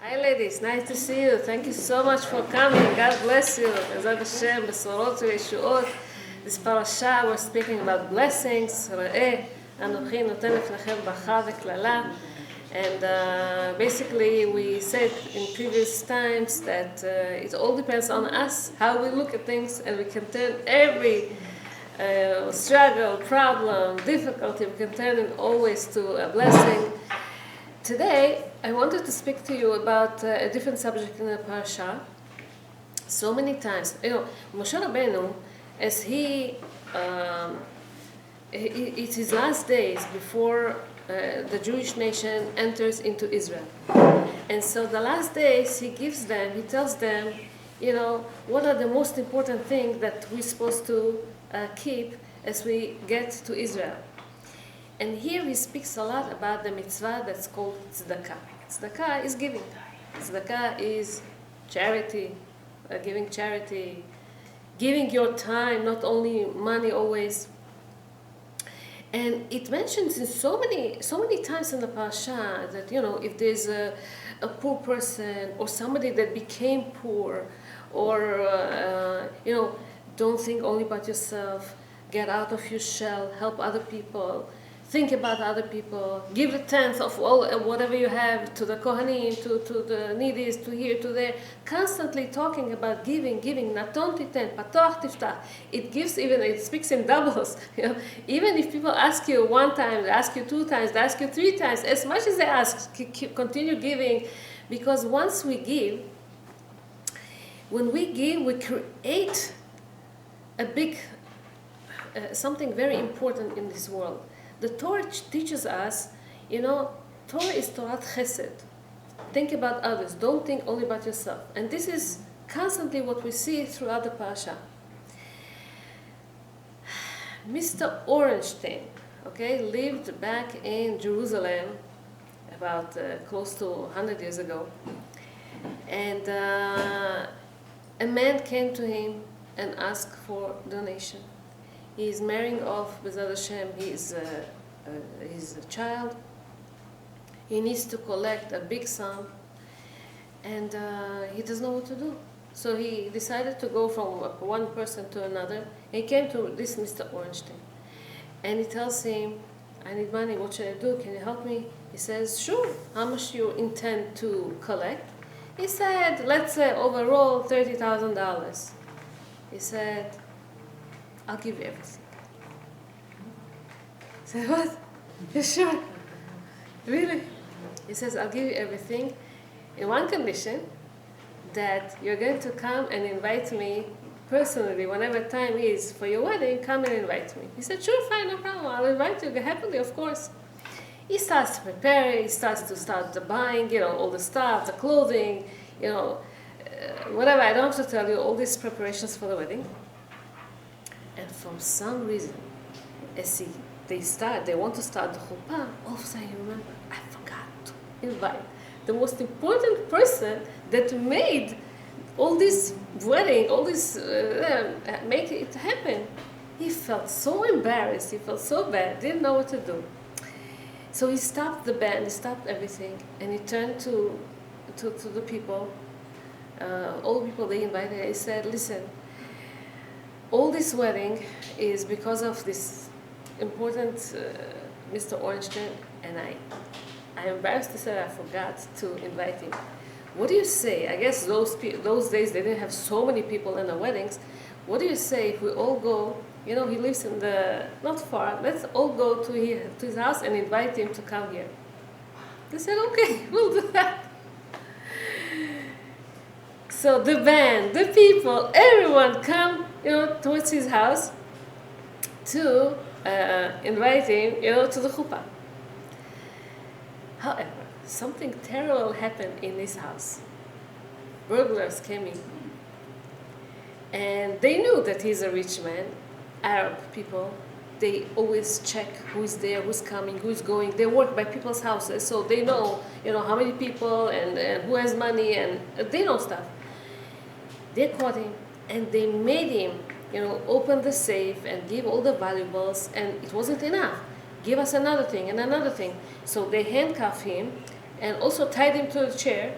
Hi ladies, nice to see you. Thank you so much for coming. God bless you. Bezrat Hashem, Besorot Yeshuot. This parasha, we're speaking about blessings. Re'eh, Anochi noten lefnechem bracha veklala. And basically we said in previous times that it all depends on us, how we look at things, and we can turn every struggle, problem, difficulty, we can turn it always to a blessing. Today, I wanted to speak to you about a different subject in the parasha. So many times, Moshe Rabbeinu, as it's his last days before the Jewish nation enters into Israel. And so the last days, he tells them, what are the most important things that we're supposed to keep as we get to Israel. And here he speaks a lot about the mitzvah that's called tzedakah. Tzedakah is giving. Tzedakah is charity, giving your time, not only money always. And it mentions in so many times in the parasha that, if there's a poor person or somebody that became poor, or, don't think only about yourself, get out of your shell, help other people. Think about other people. Give a tenth of all whatever you have to the Kohanim, to the needies, to here, to there. Constantly talking about giving. Naton titen, patoch tiftach. It speaks in doubles. Even if people ask you one time, they ask you two times, they ask you three times, as much as they ask, continue giving, because once we give, when we give, we create a big something very important in this world. The Torah teaches us, Torah is Torah Chesed. Think about others. Don't think only about yourself. And this is constantly what we see throughout the parasha. Mr. Orenstein, lived back in Jerusalem about close to 100 years ago. And a man came to him and asked for donation. He is marrying off Bezrat Hashem. He's a child. He needs to collect a big sum, and he doesn't know what to do. So he decided to go from one person to another. He came to this Mr. Orenstein, and he tells him, "I need money. What should I do? Can you help me?" He says, "Sure. How much do you intend to collect?" He said, "Let's say overall $30,000. He said, "I'll give you everything." I said, "What? You sure? Really?" He says, "I'll give you everything in one condition, that you're going to come and invite me personally whenever time is for your wedding. Come and invite me." He said, "Sure, fine, no problem. I'll invite you happily, of course." He starts to prepare. He starts buying, all the stuff, the clothing, whatever. I don't have to tell you all these preparations for the wedding. And for some reason, as they want to start the chuppah, all of a sudden you remember, I forgot to invite the most important person that made all this wedding, all this, make it happen. He felt so embarrassed, he felt so bad, didn't know what to do. So he stopped the band, he stopped everything, and he turned to the people, all the people they invited. He said, "Listen, all this wedding is because of this important Mr. Orenstein, and I'm embarrassed to say I forgot to invite him. What do you say?" I guess those days they didn't have so many people in the weddings. "What do you say if we all go, he lives not far, let's all go to his house and invite him to come here." They said, "Okay, we'll do that." So the band, the people, everyone come, towards his house to invite him, to the chuppah. However, something terrible happened in his house. Burglars came in, and they knew that he's a rich man. Arab people, they always check who's there, who's coming, who's going. They work by people's houses, so they know, how many people and who has money, and they know stuff. They caught him, and they made him, open the safe and give all the valuables, and it wasn't enough. Give us another thing and another thing. So they handcuffed him and also tied him to a chair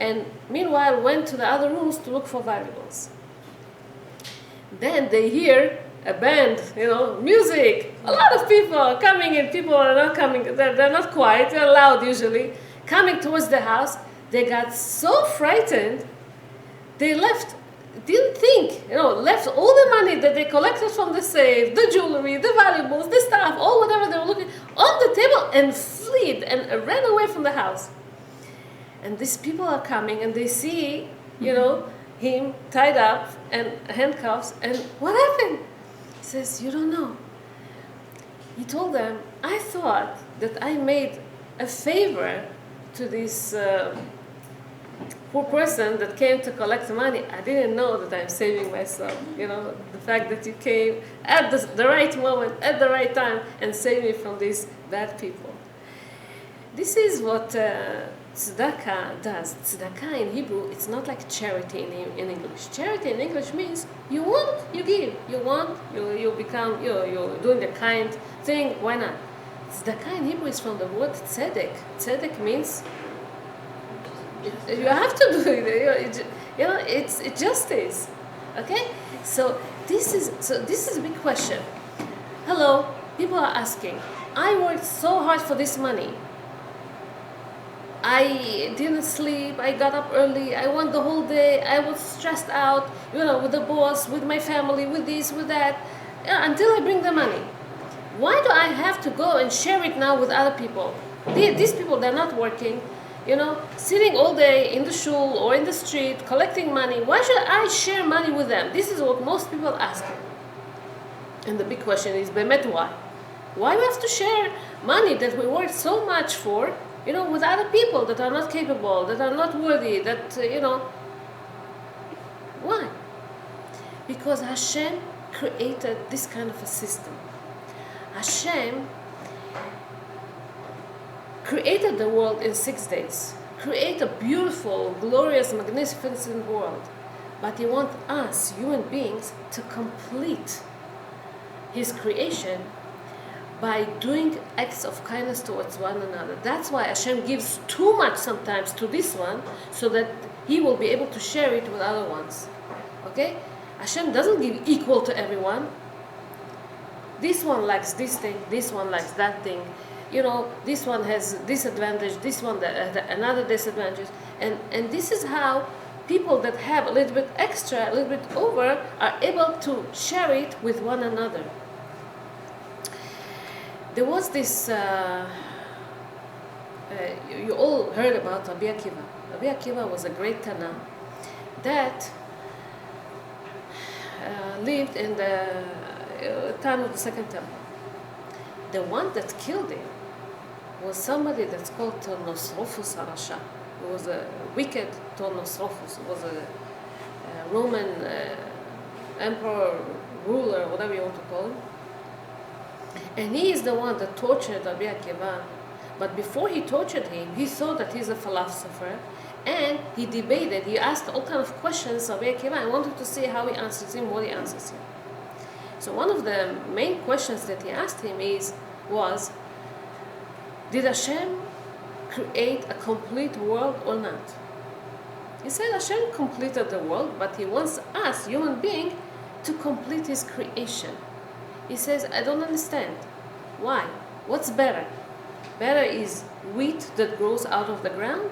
and meanwhile went to the other rooms to look for valuables. Then they hear a band, music. A lot of people are coming in. People are not coming. They're not quiet. They're loud usually. Coming towards the house. They got so frightened. They left. Didn't think. Left all the money that they collected from the safe, the jewelry, the valuables, the stuff, all whatever they were looking on the table, and fled and ran away from the house. And these people are coming and they see, him tied up and handcuffs. And what happened? He says, you don't know. He told them, I thought that I made a favor to this poor person that came to collect the money. I didn't know that I'm saving myself. The fact that you came at the right moment, at the right time, and saved me from these bad people. This is what tzedakah does. Tzedakah in Hebrew, it's not like charity in English. Charity in English means you want, you give. You want, you become, you're doing the kind thing. Why not? Tzedakah in Hebrew is from the word tzedek. Tzedek means you have to do it. It's justice. Okay? So this is a big question. Hello, people are asking. I worked so hard for this money. I didn't sleep. I got up early. I went the whole day. I was stressed out. With the boss, with my family, with this, with that, until I bring the money. Why do I have to go and share it now with other people? These people, they're not working. Sitting all day in the shul or in the street, collecting money. Why should I share money with them? This is what most people ask. And the big question is, Bemet, why? Why do we have to share money that we worked so much for, with other people that are not capable, that are not worthy, that, Why? Because Hashem created this kind of a system. Hashem created the world in 6 days, create a beautiful, glorious, magnificent world. But He wants us, human beings, to complete His creation by doing acts of kindness towards one another. That's why Hashem gives too much sometimes to this one, so that He will be able to share it with other ones. Okay? Hashem doesn't give equal to everyone. This one likes this thing, this one likes that thing. This one has this advantage, this one another disadvantage. And this is how people that have a little bit extra, a little bit over, are able to share it with one another. There was this, you all heard about Rabbi Akiva. Rabbi Akiva was a great Tana that lived in the time of the Second Temple. The one that killed him was somebody that's called Nosrophus Arasha. He was a wicked Nosrophus. He was a Roman emperor, ruler, whatever you want to call him. And he is the one that tortured Rabbi Akiva. But before he tortured him, he saw that he's a philosopher, and he debated. He asked all kinds of questions of Rabbi Akiva and wanted to see how he answers him, what he answers him. So one of the main questions that he asked him was, did Hashem create a complete world or not? He said Hashem completed the world, but He wants us, human beings, to complete His creation. He says, I don't understand. Why? What's better? Better is wheat that grows out of the ground,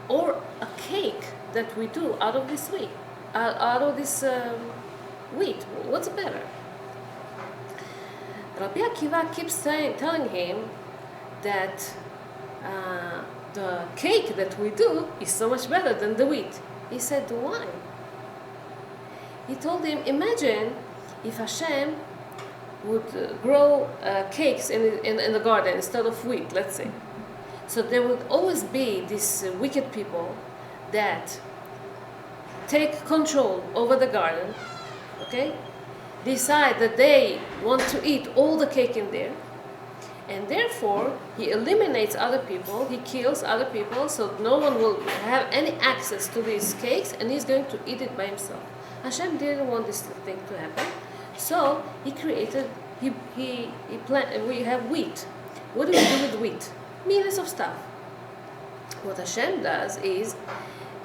or a cake that we do out of this wheat? Wheat. What's better? Rabbi Akiva keeps telling him that the cake that we do is so much better than the wheat. He said, why? He told him, imagine if Hashem would grow cakes in the garden instead of wheat, let's say. So there would always be these wicked people that take control over the garden, okay? Decide that they want to eat all the cake in there, and therefore he eliminates other people, he kills other people, so no one will have any access to these cakes, and he's going to eat it by himself. Hashem didn't want this thing to happen, so he created, we have wheat. What do we do with wheat? Millions of stuff. What Hashem does is,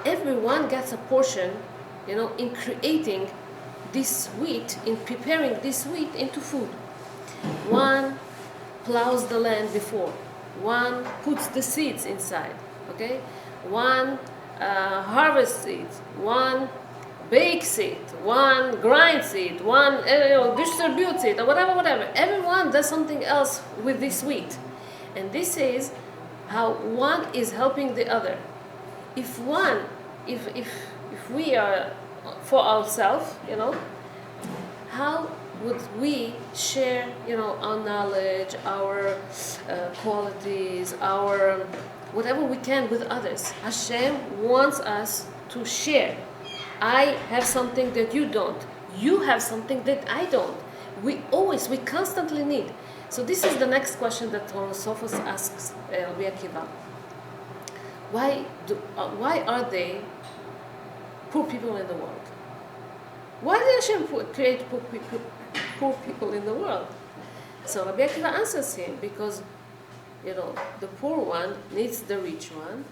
everyone gets a portion, in creating this wheat, in preparing this wheat into food. One plows the land before. One puts the seeds inside. Okay? One harvests it. One bakes it. One grinds it. One distributes it, or whatever. Everyone does something else with this wheat. And this is how one is helping the other. If we are for ourselves, how would we share, our knowledge, our qualities, our whatever we can with others? Hashem wants us to share. I have something that you don't. You have something that I don't. We constantly need. So this is the next question that Sophos asks Rabbi Akiva. Why are they poor people in the world? Why did Hashem create poor people in the world? So Rabbi Akiva answers him, because the poor one needs the rich one.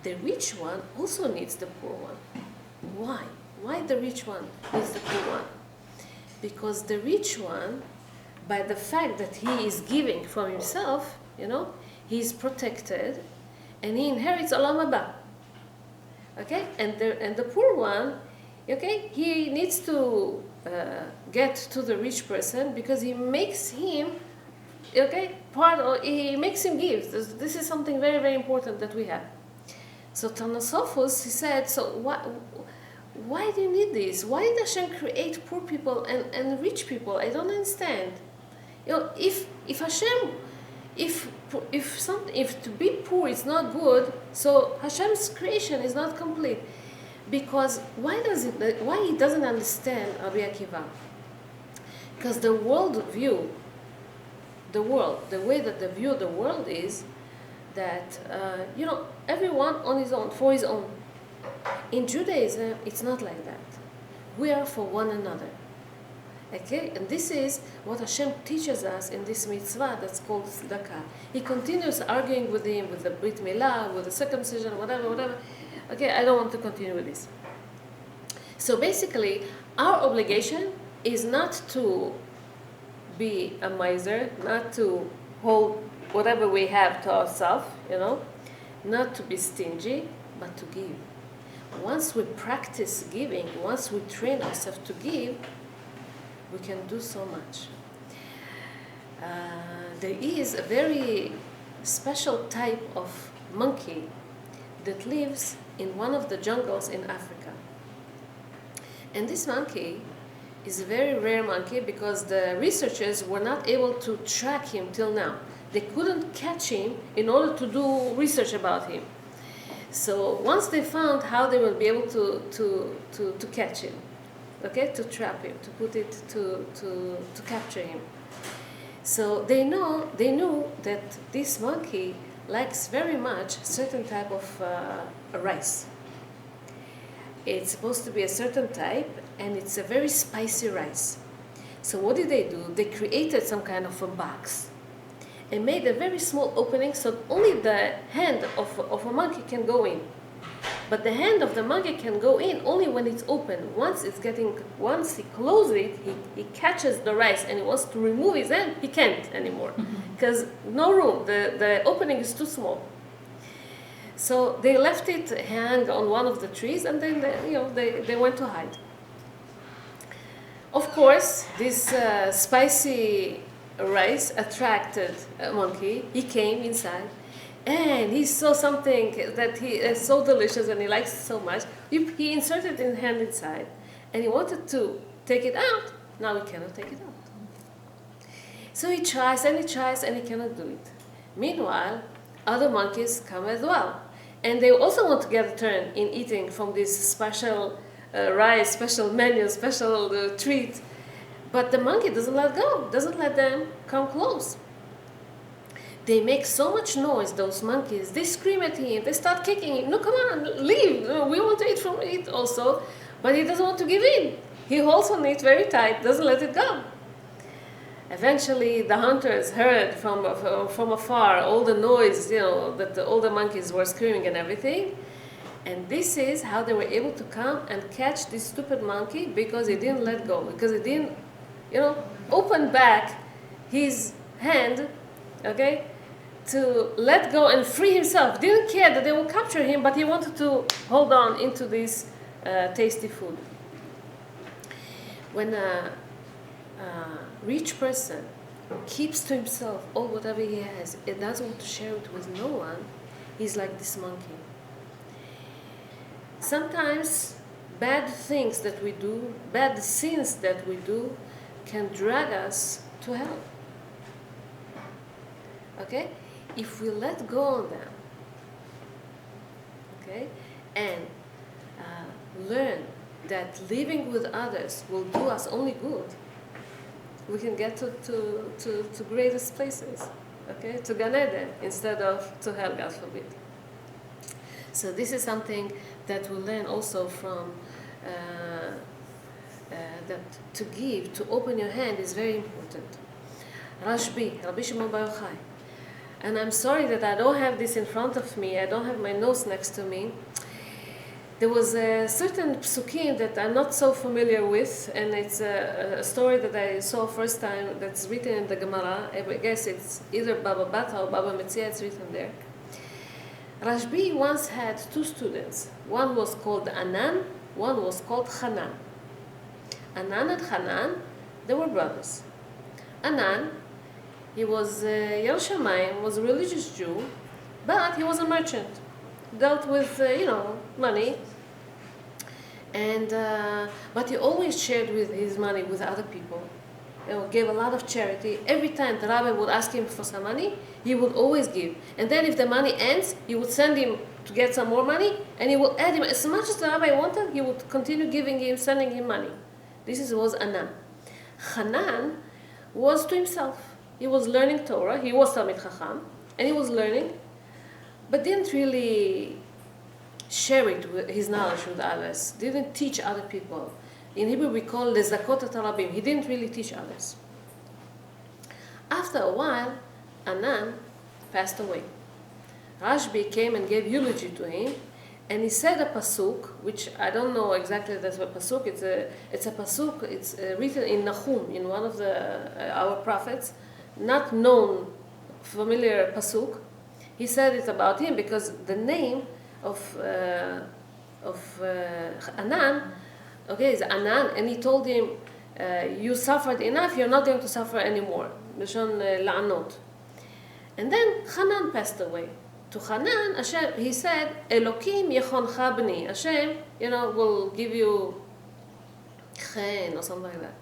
The rich one also needs the poor one. Why? Why the rich one needs the poor one? Because the rich one, by the fact that he is giving from himself, he is protected, and he inherits Olam Haba. Okay, and the poor one, okay, he needs to get to the rich person because he makes him, he makes him give. This is something very, very important that we have. So Tanasophos, he said, so why do you need this? Why did Hashem create poor people and rich people? I don't understand. If Hashem, if to be poor is not good, so Hashem's creation is not complete. Because why he doesn't understand Rabbi Akiva? Because the way that they view the world is that everyone on his own, for his own. In Judaism, it's not like that. We are for one another. Okay, and this is what Hashem teaches us in this mitzvah that's called tzedakah. He continues arguing with him with the brit milah, with the circumcision, whatever. Okay, I don't want to continue with this. So basically, our obligation is not to be a miser, not to hold whatever we have to ourselves, not to be stingy, but to give. Once we practice giving, once we train ourselves to give, we can do so much. There is a very special type of monkey that lives in one of the jungles in Africa. And this monkey is a very rare monkey because the researchers were not able to track him till now. They couldn't catch him in order to do research about him. So once they found how they will be able to catch him, okay, to trap him, to put it to capture him. So they knew that this monkey likes very much certain type of rice. It's supposed to be a certain type, and it's a very spicy rice. So what did they do? They created some kind of a box and made a very small opening so only the hand of a monkey can go in. But the hand of the monkey can go in only when it's open. Once he closes it, he catches the rice and he wants to remove his hand, he can't anymore. Because no room, the opening is too small. So they left it hang on one of the trees, and then they went to hide. Of course, this spicy rice attracted a monkey. He came inside, and he saw something that he is so delicious and he likes it so much. He inserted his hand inside, and he wanted to take it out. Now he cannot take it out. So he tries and he cannot do it. Meanwhile, other monkeys come as well. And they also want to get a turn in eating from this special rice, special menu, special treat. But the monkey doesn't let go, doesn't let them come close. They make so much noise, those monkeys. They scream at him, they start kicking him. No, come on, leave. We want to eat from it also. But he doesn't want to give in. He holds on it very tight, doesn't let it go. Eventually, the hunters heard from afar all the noise, that all the monkeys were screaming and everything. And this is how they were able to come and catch this stupid monkey, because he didn't let go, because he didn't, open back his hand, okay, to let go and free himself. Didn't care that they will capture him, but he wanted to hold on into this tasty food. When a rich person keeps to himself all whatever he has, and doesn't want to share it with no one, he's like this monkey. Sometimes bad things that we do, bad sins that we do, can drag us to hell. Okay? If we let go of them, okay, and learn that living with others will do us only good, we can get to greatest places, okay, to Gan Eden instead of to hell, God forbid. So this is something that we learn also from that to give, to open your hand is very important. Rabbi Shimon Bar Yochai. And I'm sorry that I don't have this in front of me, I don't have my notes next to me. There was a certain psukim that I'm not so familiar with, and it's a story that I saw first time that's written in the Gemara. I guess it's either Baba Bata or Baba Metzia, it's written there. Rashbi once had two students. One was called Anan, one was called Hanan. Anan and Hanan, they were brothers. Anan, he was Yerushalayim, was a religious Jew, but he was a merchant. Dealt with, money. And but he always shared with his money with other people. Gave a lot of charity. Every time the rabbi would ask him for some money, he would always give. And then if the money ends, he would send him to get some more money, and he would add him as much as the rabbi wanted. He would continue giving him, sending him money. This was Anan. Hanan was to himself. He was learning Torah. He was Talmid Chacham, and he was learning, but didn't really share it with his knowledge with others. Didn't teach other people. In Hebrew we call lezakot et harabim. He didn't really teach others. After a while, Anan passed away. Rashbi came and gave eulogy to him, and he said a pasuk, which I don't know exactly that's a pasuk. It's a pasuk. It's written in Nahum, in one of our prophets, not known, familiar pasuk. He said it about him because the name of Anan, okay, is Anan, and he told him, you suffered enough, you're not going to suffer anymore. B'shon la'anot. And then Hanan passed away. To Hanan, Hashem, he said, Elokim yechoncha b'ni. Hashem, will give you chen or something like that.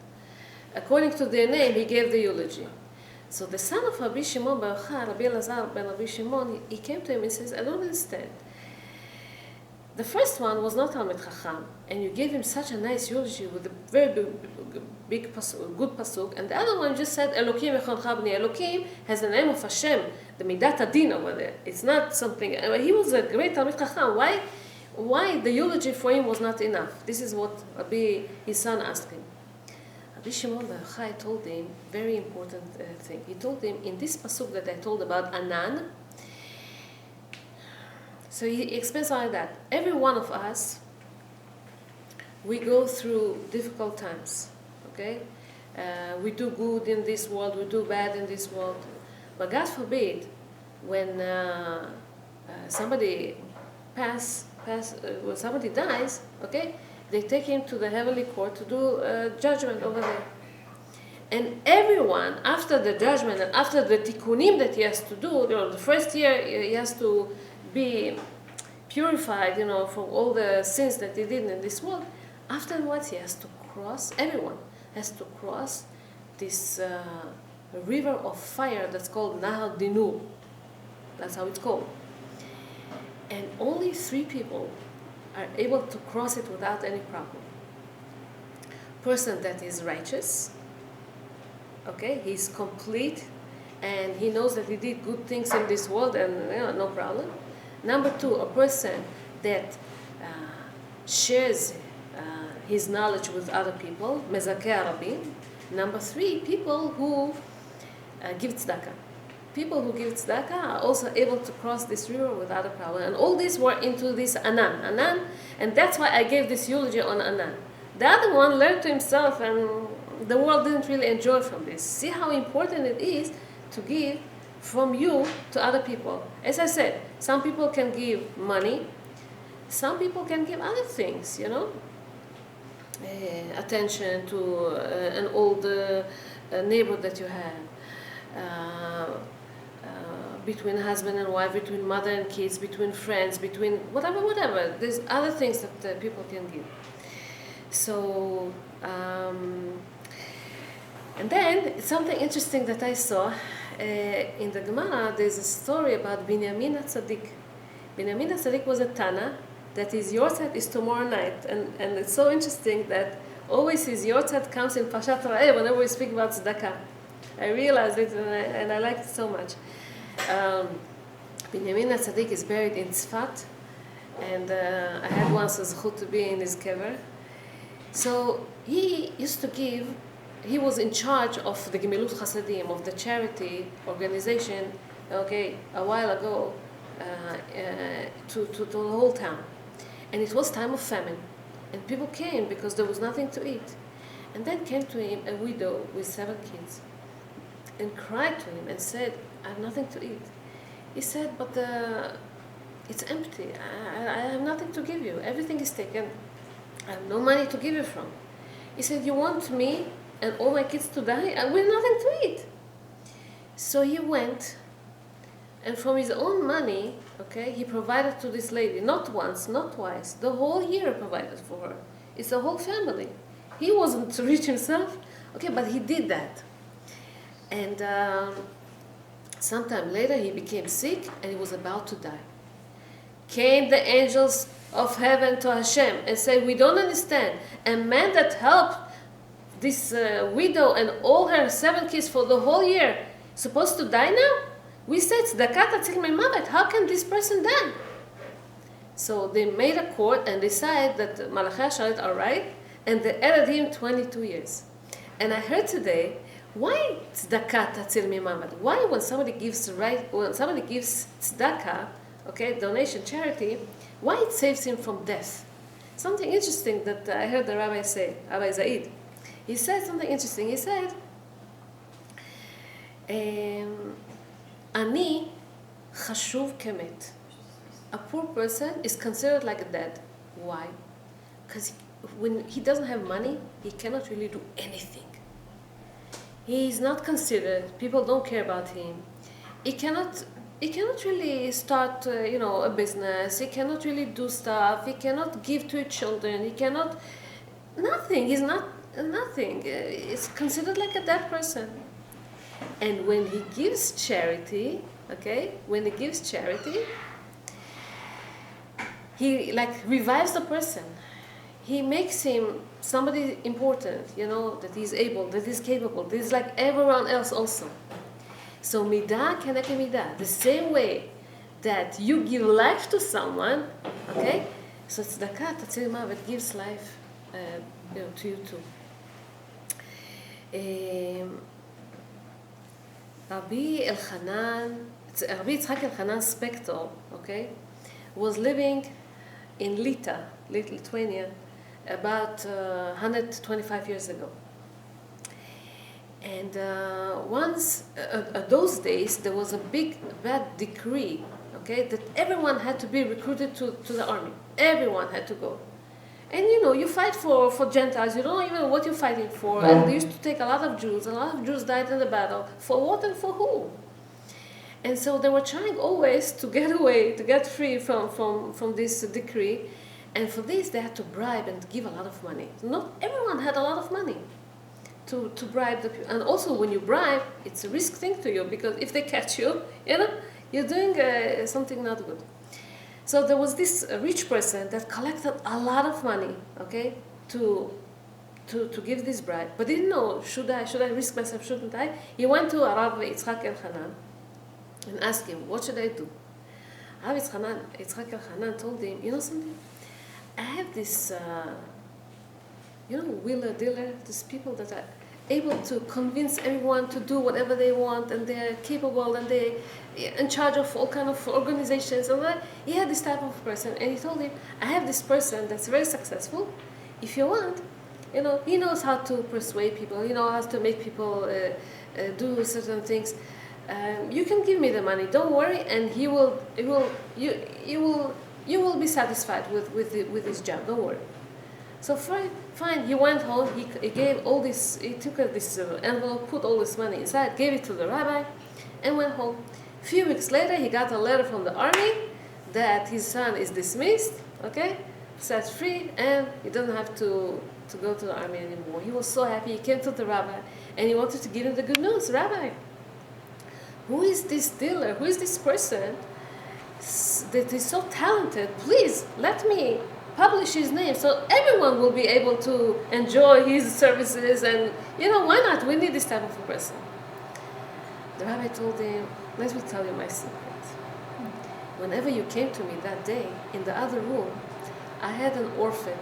According to their name, he gave the eulogy. So the son of Rabbi Shimon Bar Yochai, Rabbi Elazar ben Rabbi Shimon, he came to him and says, I don't understand. The first one was not Talmid Chacham, and you gave him such a nice eulogy with a very big pasuk, good pasuk, and the other one just said, Elokim yechoncha b'ni. Elokim has the name of Hashem, the Midat Adin over there. It's not something, he was a great Talmid Chacham. Why the eulogy for him was not enough? This is what his son asked him. Rabbi Shimon Bar Yochai told him very important thing. He told him, in this pasuk that I told about Anan, so he explains like that. Every one of us, we go through difficult times, okay? We do good in this world, we do bad in this world. But God forbid, when somebody when somebody dies, okay, they take him to the heavenly court to do judgment over there. And everyone, after the judgment and after the tikkunim that he has to do, the first year he has to be purified, from all the sins that he did in this world. Afterwards, he has to cross, everyone has to cross this river of fire that's called Nahar Dinur. That's how it's called. And only 3 people are able to cross it without any problem. Person that is righteous, okay, he's complete, and he knows that he did good things in this world, and no problem. Number 2, a person that shares his knowledge with other people, mezakeh arabim. Number 3, people who give tzedakah. people who give tzedakah are also able to cross this river without a problem. And all these were into this Anan, and that's why I gave this eulogy on Anan. The other one learned to himself, and the world didn't really enjoy from this. See how important it is to give from you to other people. As I said, some people can give money, some people can give other things, you know, attention to an old neighbor that you have, between husband and wife, between mother and kids, between friends, between whatever. There's other things that people can give. So, and then something interesting that I saw in the Gemara, there's a story about Binyamin HaTzadik. Binyamin HaTzadik was a Tana that his Yortzeit is tomorrow night. And it's so interesting that always his Yortzeit comes in Parashat Re'eh whenever we speak about tzedakah. I realized it and I liked it so much. Binyamin HaTzadik is buried in Tzfat, and I had once a zechut to be in his kever. So he used to give, he was in charge of the Gemilut Chasadim, of the charity organization, okay, a while ago, to the whole town. And it was time of famine. And people came because there was nothing to eat. And then came to him a widow with 7 kids and cried to him and said, I have nothing to eat. He said, but it's empty. I have nothing to give you. Everything is taken. I have no money to give you from. He said, you want me and all my kids to die? And we have nothing to eat. So he went, and from his own money, okay, he provided to this lady, not once, not twice, the whole year provided for her. It's a whole family. He wasn't rich himself, okay, but he did that. And sometime later he became sick and he was about to die. Came the angels of heaven to Hashem and said, we don't understand. A man that helped this widow and all her 7 kids for the whole year supposed to die now? We said, tzedakah tatzil memavet. How can this person die? So they made a court and decided that Malachei HaSharet are right, and they added him 22 years. And I heard today, why tzedakah tatzil memavet? Why when somebody gives tzedakah, okay, donation, charity, why it saves him from death? Something interesting that I heard the rabbi say, Rabbi Zaid. He said something interesting. He said, Ani chashuv kemet. A poor person is considered like dead. Why? Because when he doesn't have money, he cannot really do anything. He is not considered. People don't care about him. He cannot really start, a business. He cannot really do stuff. He cannot give to his children. He cannot, nothing. He's not nothing. It's considered like a dead person. And when he gives charity, okay, he revives the person. He makes him somebody important, that he's able, that he's capable, that he's like everyone else also. So midah keneged midah, the same way that you give life to someone, okay, so tzedakah tatzil mavet gives life to you too. Rabbi Yitzchak Elchanan Spector, okay, was living in Lithuania, about 125 years ago. And those days, there was a bad decree, okay, that everyone had to be recruited to the army. Everyone had to go. And you fight for Gentiles, you don't know even what you're fighting for. And they used to take a lot of Jews, and a lot of Jews died in the battle. For what and for who? And so they were trying always to get away, to get free from this decree. And for this, they had to bribe and give a lot of money. Not everyone had a lot of money to bribe the people. And also, when you bribe, it's a risk thing to you, because if they catch you, you're doing something not good. So there was this rich person that collected a lot of money, okay, to give this bribe, but didn't know, should I risk myself, shouldn't I? He went to Rabbi Yitzchak Elchanan and asked him, what should I do? Rabbi Yitzchak Elchanan told him, you know something? I have this, wheeler dealer, these people that able to convince everyone to do whatever they want, and they're capable, and they're in charge of all kind of organizations. And he had this type of person, and he told him, I have this person that's very successful. If you want, he knows how to persuade people. He knows how to make people do certain things. You can give me the money. Don't worry, and you will be satisfied with his job. Don't worry. So fine. He went home. He gave all this. He took this envelope, put all this money inside, gave it to the rabbi, and went home. A few weeks later, he got a letter from the army that his son is dismissed. Okay, set free, and he doesn't have to go to the army anymore. He was so happy. He came to the rabbi, and he wanted to give him the good news. Rabbi, who is this dealer? Who is this person that is so talented? Please let me publish his name so everyone will be able to enjoy his services, and why not? We need this type of a person. The rabbi told him, let me tell you my secret. Whenever you came to me that day in the other room, I had an orphan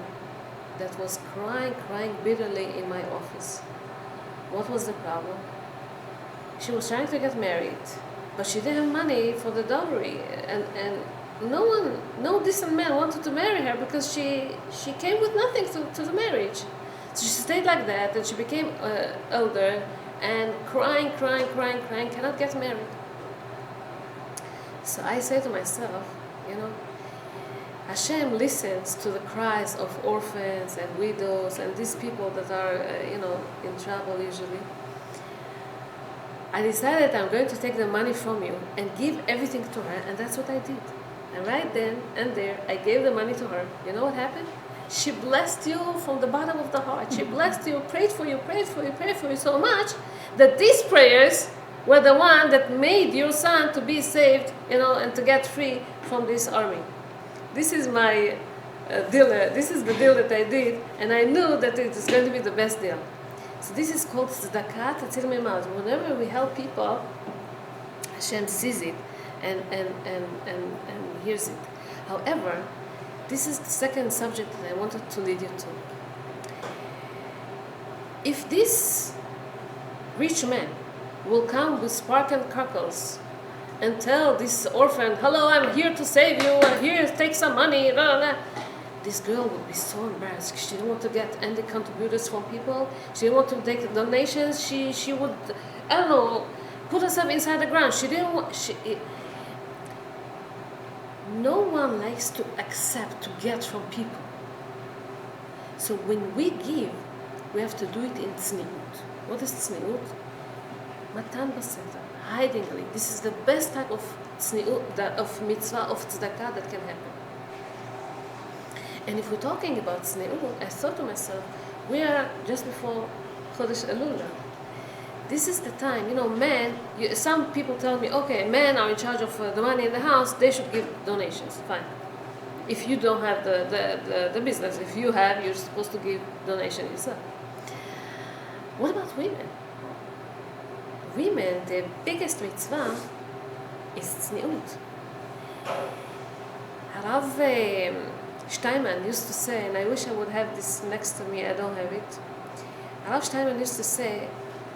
that was crying bitterly in my office. What was the problem? She was trying to get married, but she didn't have money for the dowry, and no decent man wanted to marry her because she came with nothing to the marriage. So she stayed like that, and she became older and crying, cannot get married. So I say to myself, Hashem listens to the cries of orphans and widows and these people that are, in trouble usually. I decided I'm going to take the money from you and give everything to her, and that's what I did. And right then and there, I gave the money to her. You know what happened? She blessed you from the bottom of the heart. She blessed you, prayed for you so much that these prayers were the one that made your son to be saved, and to get free from this army. This is my deal. This is the deal that I did, and I knew that it is going to be the best deal. So this is called tzedakah tatzil mimad. Whenever we help people, Hashem sees it and hears it. However, this is the second subject that I wanted to lead you to. If this rich man will come with spark and crackles and tell this orphan, hello, I'm here to save you, here, take some money, blah, blah, this girl would be so embarrassed. She didn't want to get any contributors from people. She didn't want to take donations. She would, I don't know, put herself inside the ground. She didn't want, no one likes to accept, to get from people. So when we give, we have to do it in tzniut. What is tzniut? Matan baseta, hidingly. This is the best type of tzniut, of mitzvah, of tzedakah that can happen. And if we're talking about tzniut, I thought to myself, we are just before Chodesh Elul. This is the time, men, some people tell me, okay, men are in charge of the money in the house, they should give donations, fine. If you don't have the business, if you have, you're supposed to give donation yourself. What about women? Women, the biggest mitzvah is tzniut. Harav Steinman used to say, and I wish I would have this next to me, I don't have it. Harav Steinman used to say,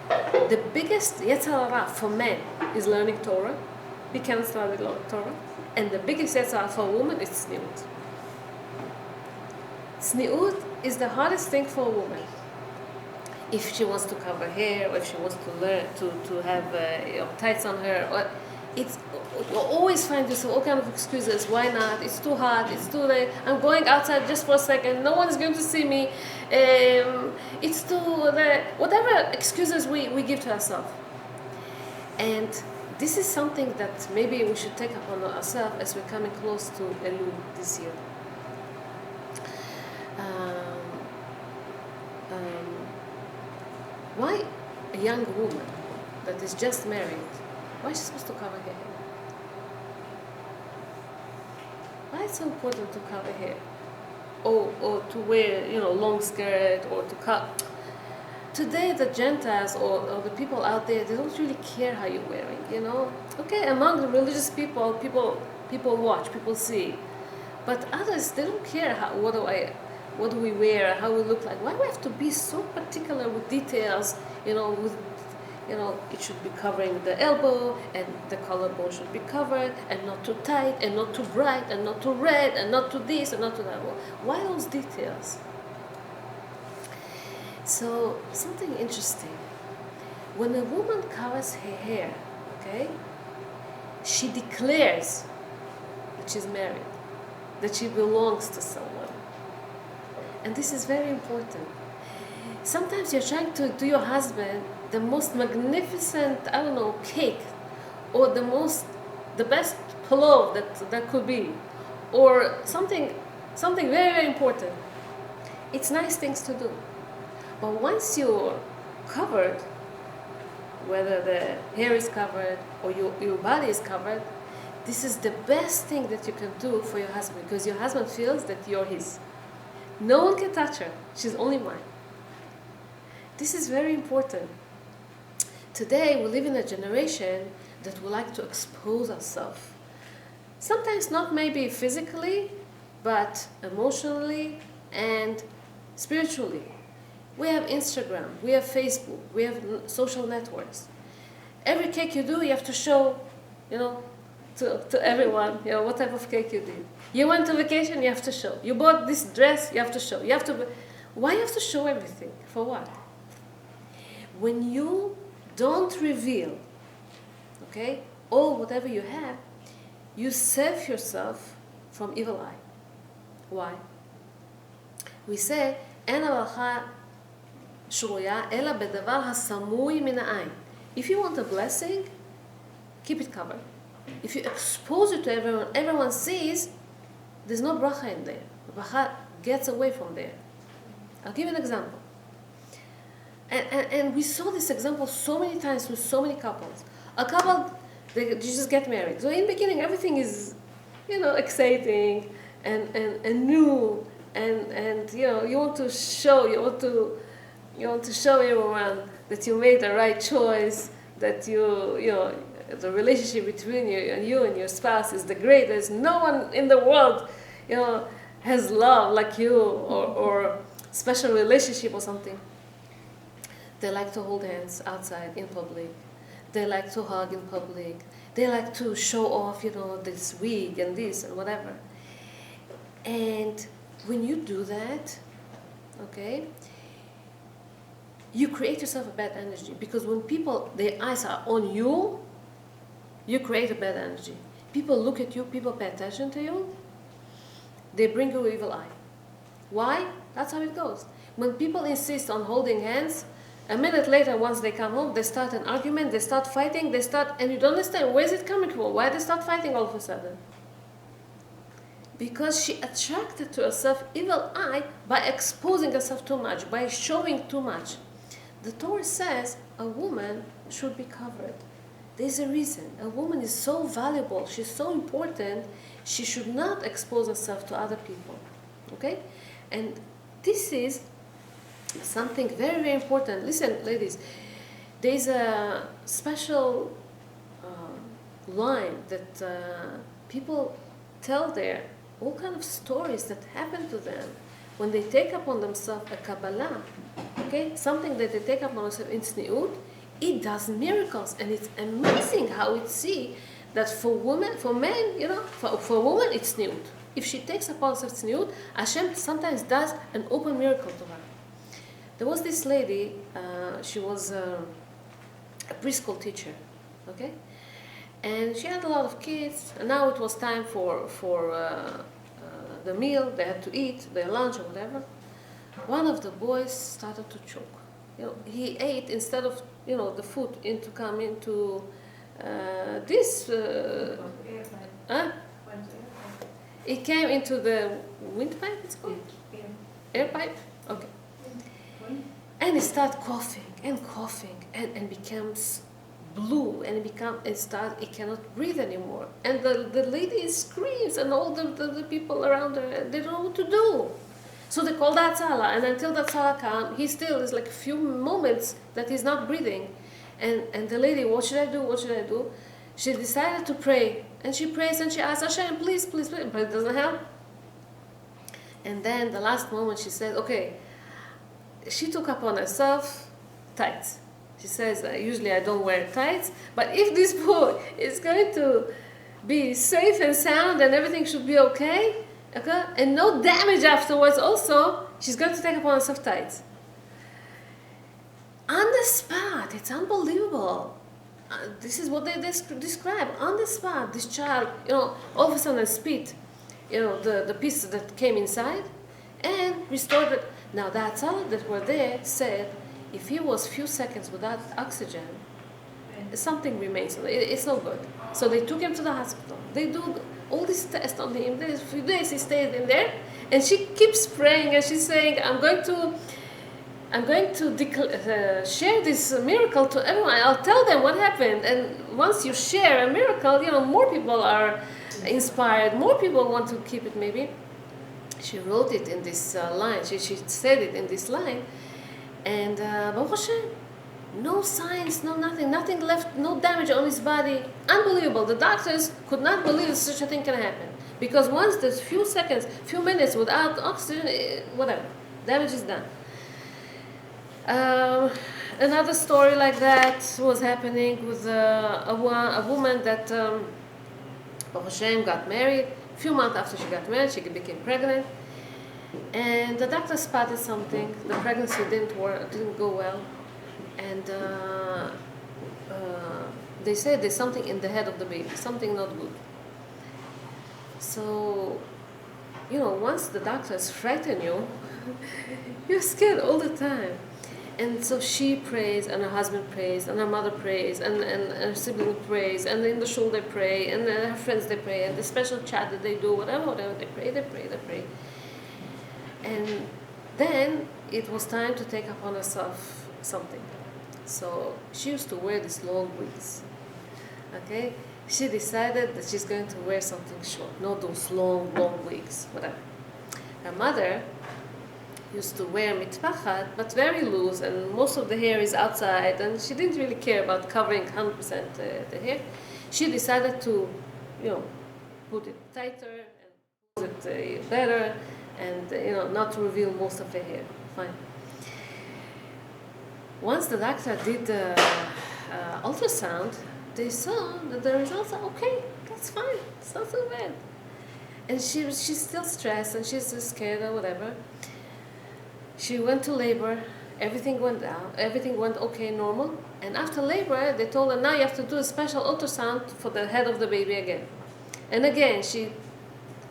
the biggest Yetzer Hara for men is learning Torah. We can start with Torah. And the biggest Yetzer Hara for a woman is tzniut. Tzniut is the hardest thing for a woman. If she wants to cover her hair, or if she wants to learn to have tights on her, or you always find yourself all kind of excuses. Why not? It's too hot. It's too late. I'm going outside just for a second. No one is going to see me. It's too whatever excuses we give to ourselves. And this is something that maybe we should take upon ourselves as we're coming close to Elul this year. Why a young woman that is just married, why is she supposed to cover her hair? Why is it so important to cover hair? Or to wear, long skirt, or to cut? Today, the Gentiles or the people out there, they don't really care how you're wearing, Okay, among the religious people watch, people see. But others, they don't care what do I what do we wear, how we look like. Why do we have to be so particular with details? It should be covering the elbow, and the collarbone should be covered, and not too tight, and not too bright, and not too red, and not to this, and not to that. Why those details? So, something interesting. When a woman covers her hair, okay, she declares that she's married, that she belongs to someone. And this is very important. Sometimes you're trying to do your husband the most magnificent, cake, or the best pillow that could be, or something very, very important. It's nice things to do. But once you're covered, whether the hair is covered or your body is covered, this is the best thing that you can do for your husband, because your husband feels that you're his. No one can touch her. She's only mine. This is very important. Today, we live in a generation that would like to expose ourselves. Sometimes not maybe physically, but emotionally and spiritually. We have Instagram, we have Facebook, we have social networks. Every cake you do, you have to show, to everyone, what type of cake you did. You went to vacation, you have to show. You bought this dress, you have to show. Why you have to show everything? For what? When you don't reveal, okay, or whatever you have, you save yourself from evil eye. Why? We say, אין הברכה שרויה אלא בדבר הסמוי מן העין. If you want a blessing, keep it covered. If you expose it to everyone sees, there's no bracha in there. The bracha gets away from there. I'll give you an example. And we saw this example so many times with so many couples. A couple, they just get married. So in the beginning, everything is, exciting and new, and you want to show everyone that you made the right choice, that the relationship between you and your spouse is the greatest. No one in the world, has love like you, or special relationship or something. They like to hold hands outside in public. They like to hug in public. They like to show off, this wig and this and whatever. And when you do that, okay, you create yourself a bad energy. Because when their eyes are on you, you create a bad energy. People look at you, people pay attention to you, they bring you evil eye. Why? That's how it goes. When people insist on holding hands, a minute later, once they come home, they start an argument, they start fighting, and you don't understand, where is it coming from? Why they start fighting all of a sudden? Because she attracted to herself evil eye by exposing herself too much, by showing too much. The Torah says a woman should be covered. There's a reason. A woman is so valuable, she's so important, she should not expose herself to other people. Okay? And this is something very, very important. Listen, ladies, there's a special line that people tell there, all kind of stories that happen to them when they take upon themselves a Kabbalah, okay, something that they take upon themselves in tzniut. It does miracles, and it's amazing how it see that for men, for women it's tzniut. If she takes upon herself tzniut, Hashem sometimes does an open miracle to her. There was this lady, she was a preschool teacher, okay? And she had a lot of kids, and now it was time for the meal. They had to eat their lunch or whatever. One of the boys started to choke. He ate instead of, the food come into this. It came into the windpipe, it's called? Air pipe? Okay. And he started coughing and becomes blue, and he cannot breathe anymore. And the lady screams, and all the people around her, they don't know what to do. So they call the Hatzalah, and until the Hatzalah comes, he still is like a few moments that he's not breathing. And the lady, what should I do? She decided to pray, and she prays and she asks Hashem, please, but it doesn't help. And then the last moment she said, okay, she took upon herself tights. She says, usually I don't wear tights, but if this boy is going to be safe and sound and everything should be okay, and no damage afterwards also, she's going to take upon herself tights. On the spot, it's unbelievable. This is what they describe. On the spot, this child, all of a sudden spit, the pieces that came inside, and restored it. Now the Hatzalah that were there said, if he was few seconds without oxygen, something remains. It's no good. So they took him to the hospital. They do all these tests on him. There's a few days he stayed in there, and she keeps praying, and she's saying, I'm going to share this miracle to everyone. I'll tell them what happened. And once you share a miracle, more people are inspired. More people want to keep it maybe. She wrote it in this line. She said it in this line. And Baruch Hashem, no signs, no nothing left, no damage on his body. Unbelievable. The doctors could not believe such a thing can happen. Because once there's few seconds, few minutes without oxygen, whatever, damage is done. Another story like that was happening with a woman that Baruch Hashem got married. A few months after she got married, she became pregnant, and the doctor spotted something. The pregnancy didn't go well, and they said there's something in the head of the baby, something not good. So, once the doctors frighten you, you're scared all the time. And so she prays, and her husband prays, and her mother prays, and her sibling prays, and in the shul they pray, and her friends they pray, and the special chat that they do, whatever they pray. And then it was time to take upon herself something. So she used to wear these long wigs. Okay? She decided that she's going to wear something short, not those long wigs, whatever. Her mother used to wear mitpachat, but very loose, and most of the hair is outside, and she didn't really care about covering 100% the hair. She decided to, put it tighter and put it better, and not to reveal most of the hair. Fine. Once the doctor did the ultrasound, they saw that the results are okay. That's fine. It's not so bad. And she's still stressed, and she's scared or whatever. She went to labor, everything went down, everything went okay, normal. And after labor, they told her, now you have to do a special ultrasound for the head of the baby again. And again, she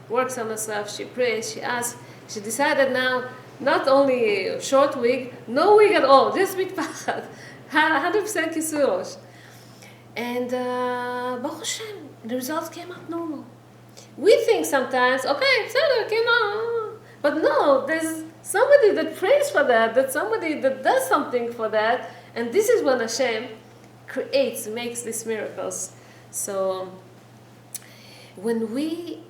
works on herself, she prays, she asks. She decided now, not only a short wig, no wig at all, just big pachad, 100% kisui rosh. And Baruch Hashem, the results came out normal. We think sometimes, okay, it came out. But no, there's somebody that prays for that somebody that does something for that, and this is when Hashem makes these miracles. So when we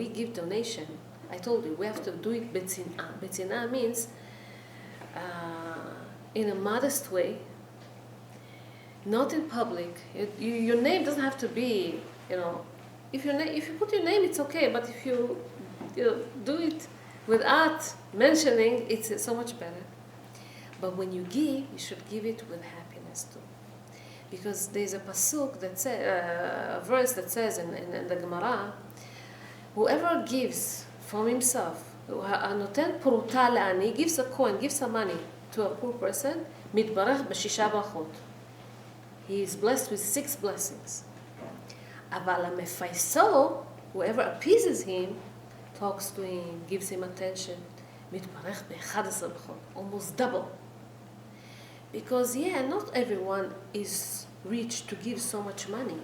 give donation, I told you we have to do it betzina. Betzina means in a modest way, not in public. Your name doesn't have to be, If you put your name, it's okay. But if you do it without mentioning, it's so much better. But when you give, you should give it with happiness too, because there's a pasuk that says, a verse that says in the Gemara, whoever gives from himself, anoten pruta le'ani, gives a coin, gives some money to a poor person, mitbarach b'shisha brachot. He is blessed with 6 blessings. Aval המפייסו, whoever appeases him, talks to him, gives him attention, מתברך ב-11 ברכות, almost double. Because, not everyone is rich to give so much money.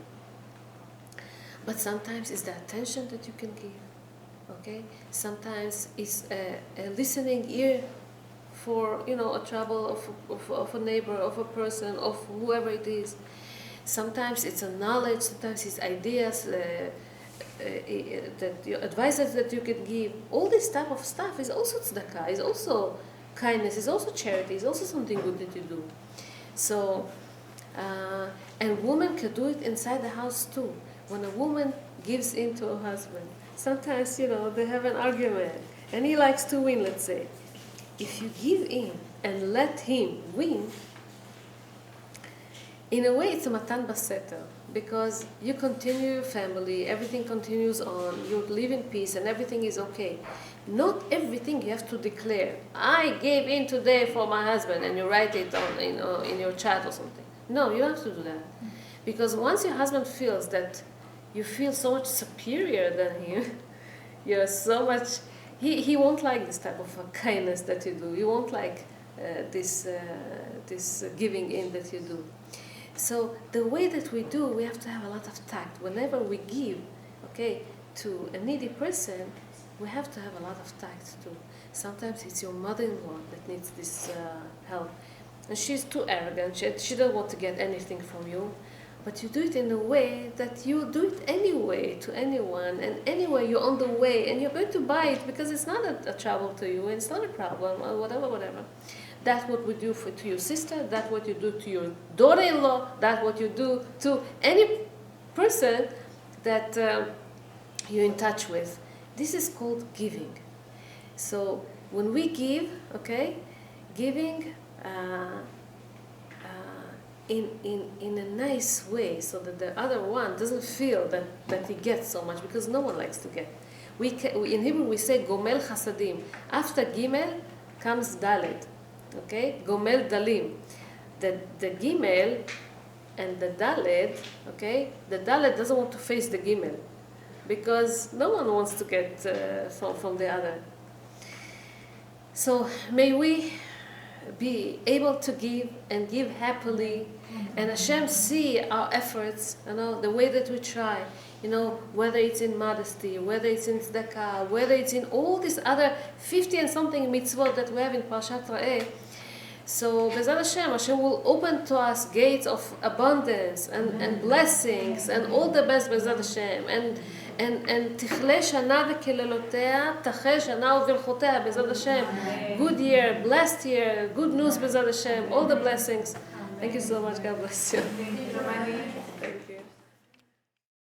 But sometimes it's the attention that you can give, okay? Sometimes it's a listening ear for, a trouble of a neighbor, of a person, of whoever it is. Sometimes it's a knowledge, sometimes it's ideas, advices that you can give. All this type of stuff is also tzedakah, is also kindness, is also charity, is also something good that you do. So, and women can do it inside the house too. when a woman gives in to her husband, sometimes, they have an argument, and he likes to win, let's say. If you give in and let him win, in a way, it's a matan baseter, because you continue your family, everything continues on, you live in peace, and everything is okay. Not everything you have to declare. I gave in today for my husband, and you write it on in your chat or something. No, you don't have to do that, because once your husband feels that you feel so much superior than him, you're so much. He won't like this type of kindness that you do. He won't like this giving in that you do. So the way that we do, we have to have a lot of tact. Whenever we give, to a needy person, we have to have a lot of tact too. Sometimes it's your mother-in-law that needs this help, and she's too arrogant. She doesn't want to get anything from you, but you do it in a way that you do it anyway to anyone, and anyway you're on the way, and you're going to buy it because it's not a trouble to you, and it's not a problem, or whatever. That's what we do to your sister, that's what you do to your daughter-in-law, that's what you do to any person that you're in touch with. This is called giving. So when we give, giving in a nice way, so that the other one doesn't feel that he gets so much, because no one likes to get. In Hebrew we say gomel chasadim. After gimel comes dalet. Gomel dalim. The gimel and the dalet, the dalet doesn't want to face the gimel, because no one wants to get from the other. So may we be able to give and give happily, and Hashem see our efforts, the way that we try, whether it's in modesty, whether it's in tzedakah, whether it's in all these other 50 and something mitzvot that we have in Parashat Re'eh. So Bezat Hashem will open to us gates of abundance and blessings and all the best Bezat Hashem, and תכלה שנה וקללותיה, תחל שנה וברכותיה Bezat Hashem. Good year, blessed year, good news Bezat Hashem, all the blessings. Thank you so much. God bless you.